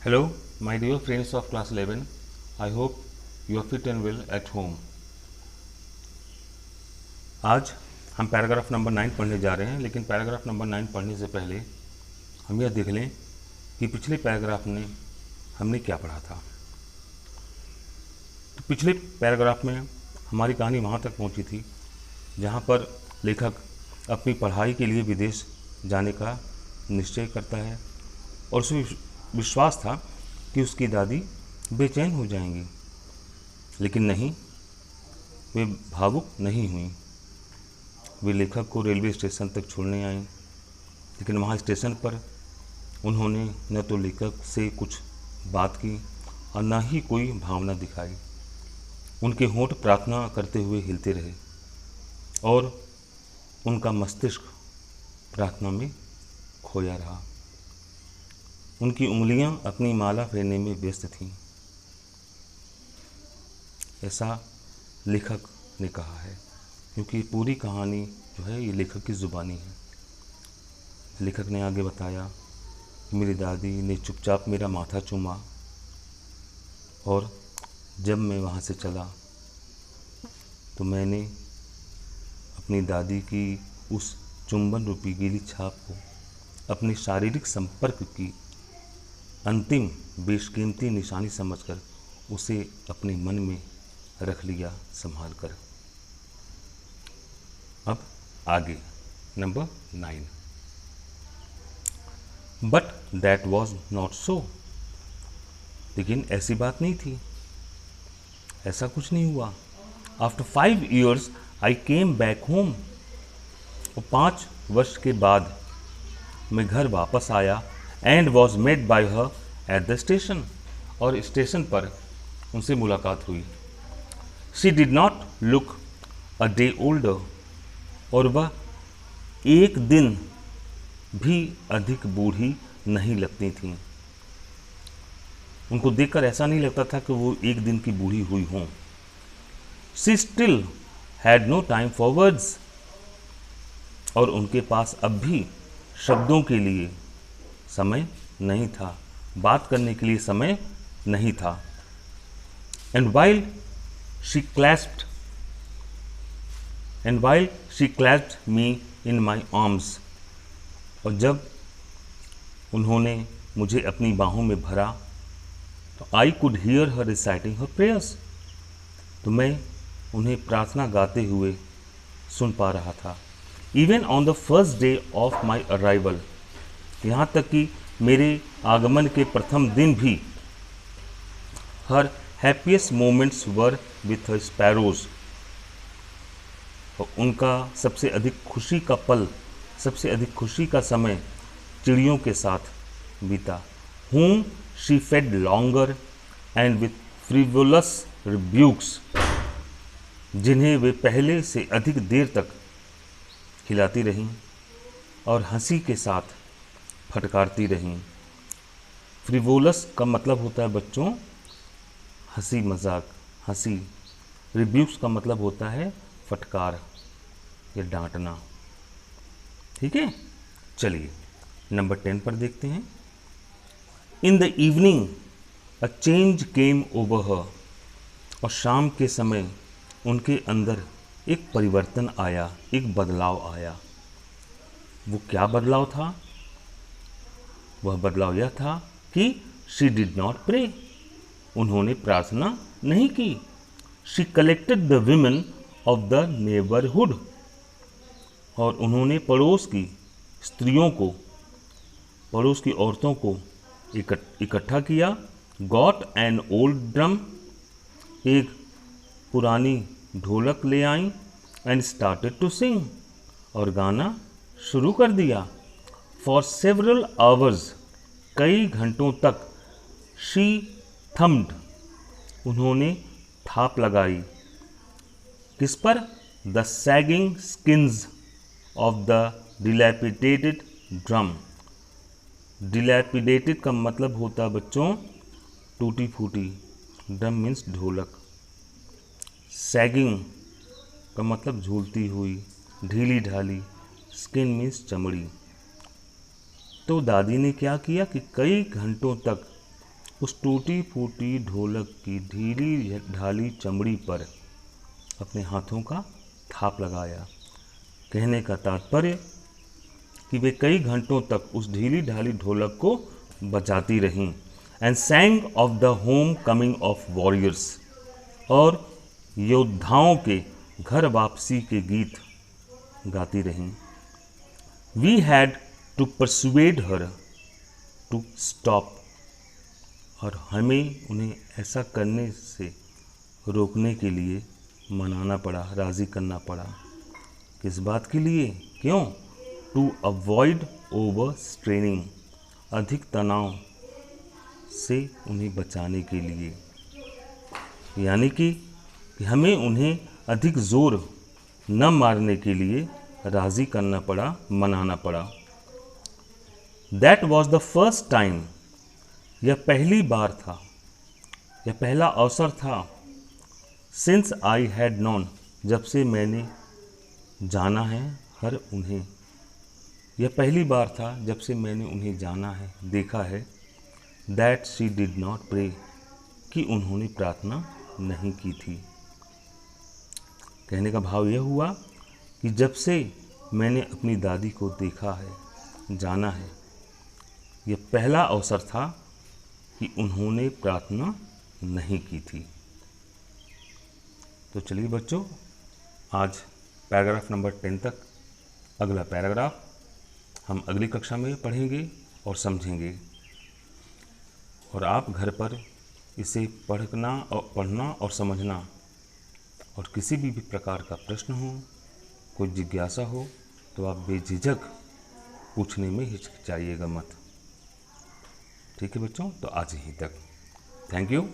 Hello, my dear friends of class 11. I hope you are fit and well at home. आज हम paragraph number 9 पढ़ने जा रहे हैं, लेकिन पैराग्राफ नंबर 9 पढ़ने से पहले हम यह देख लें कि पिछले पैराग्राफ में हमने क्या पढ़ा था। तो पिछले पैराग्राफ में हमारी कहानी वहाँ तक पहुँची थी जहाँ पर लेखक अपनी पढ़ाई के लिए विदेश जाने का निश्चय करता है और उसे विश्वास था कि उसकी दादी बेचैन हो जाएंगी, लेकिन नहीं, वे भावुक नहीं हुई। वे लेखक को रेलवे स्टेशन तक छोड़ने आए, लेकिन वहाँ स्टेशन पर उन्होंने न तो लेखक से कुछ बात की और न ही कोई भावना दिखाई। उनके होंठ प्रार्थना करते हुए हिलते रहे और उनका मस्तिष्क प्रार्थना में खोया रहा। उनकी उंगलियां अपनी माला फेरने में व्यस्त थीं। ऐसा लेखक ने कहा है, क्योंकि पूरी कहानी जो है ये लेखक की ज़ुबानी है। लेखक ने आगे बताया कि मेरी दादी ने चुपचाप मेरा माथा चूमा और जब मैं वहाँ से चला तो मैंने अपनी दादी की उस चुंबन रूपी गीली छाप को अपने शारीरिक संपर्क की अंतिम बेशकीमती निशानी समझकर उसे अपने मन में रख लिया संभाल कर। अब आगे number 9। But that was not so. लेकिन ऐसी बात नहीं थी, ऐसा कुछ नहीं हुआ। After 5 years I came back home. और 5 वर्ष के बाद मैं घर वापस आया and was met by her at the station. और स्टेशन पर उनसे मुलाकात हुई। She did not look a day older. और वह एक दिन भी अधिक बूढ़ी नहीं लगती थी। उनको देखकर ऐसा नहीं लगता था कि वो एक दिन की बूढ़ी हुई हों। She still had no time for words. और उनके पास अब भी शब्दों के लिए समय नहीं था, बात करने के लिए समय नहीं था। And while she clasped me in my arms. और जब उन्होंने मुझे अपनी बाहों में भरा तो I could hear her reciting her prayers. तो मैं उन्हें प्रार्थना गाते हुए सुन पा रहा था। Even on the first day of my arrival. यहाँ तक कि मेरे आगमन के प्रथम दिन भी her happiest moments were with her sparrows. और उनका सबसे अधिक खुशी का पल, सबसे अधिक खुशी का समय चिड़ियों के साथ बीता। whom she fed longer and with frivolous rebukes। जिन्हें वे पहले से अधिक देर तक खिलाती रहीं और हंसी के साथ फटकारती रहीं। फ्रिवोलस का मतलब होता है बच्चों हंसी मजाक, हंसी। रिब्यूक्स का मतलब होता है फटकार या डांटना। ठीक है, चलिए नंबर 10 पर देखते हैं। In the evening a change came over हर। और शाम के समय उनके अंदर एक परिवर्तन आया, एक बदलाव आया। वो क्या बदलाव था? वह बदलाव यह था कि शी डिड नॉट प्रे। उन्होंने प्रार्थना नहीं की। She collected the women of the neighbourhood. और उन्होंने पड़ोस की स्त्रियों को, पड़ोस की औरतों को इकट्ठा किया। Got an old drum. एक पुरानी ढोलक ले आई एंड स्टार्टेड टू सिंग। और गाना शुरू कर दिया। For several hours. कई घंटों तक। She thumped. उन्होंने थाप लगाई। किस पर? The sagging skins of the dilapidated drum. Dilapidated का मतलब होता है बच्चों टूटी फूटी। ड्रम मीन्स ढोलक। सैगिंग का मतलब झूलती हुई, ढीली ढाली। स्किन मीन्स चमड़ी। तो दादी ने क्या किया कि कई घंटों तक उस टूटी फूटी ढोलक की ढीली ढाली चमड़ी पर अपने हाथों का थाप लगाया। कहने का तात्पर्य कि वे कई घंटों तक उस ढीली ढाली ढोलक को बजाती रहीं। And sang of the home coming of warriors, और योद्धाओं के घर वापसी के गीत गाती रहीं। We had to persuade her to stop, और हमें उन्हें ऐसा करने से रोकने के लिए मनाना पड़ा, राज़ी करना पड़ा। किस बात के लिए? क्यों? टू अवॉइड ओवर स्ट्रेनिंग, अधिक तनाव से उन्हें बचाने के लिए। यानी कि हमें उन्हें अधिक जोर न मारने के लिए राज़ी करना पड़ा, मनाना पड़ा। That was the first time, यह पहली बार था, यह पहला अवसर था। सिंस आई हैड नोन, जब से मैंने जाना है, हर उन्हें, यह पहली बार था जब से मैंने उन्हें जाना है, देखा है। That she did not pray, कि उन्होंने प्रार्थना नहीं की थी। कहने का भाव यह हुआ कि जब से मैंने अपनी दादी को देखा है, जाना है, यह पहला अवसर था कि उन्होंने प्रार्थना नहीं की थी। तो चलिए बच्चों, आज पैराग्राफ नंबर 10 तक, अगला पैराग्राफ हम अगली कक्षा में पढ़ेंगे और समझेंगे। और आप घर पर इसे पढ़ना और समझना, और किसी भी प्रकार का प्रश्न हो, कोई जिज्ञासा हो, तो आप बेझिझक पूछने में हिचकिचाइएगा मत। ठीक है बच्चों, तो आज यहीं तक। Thank you.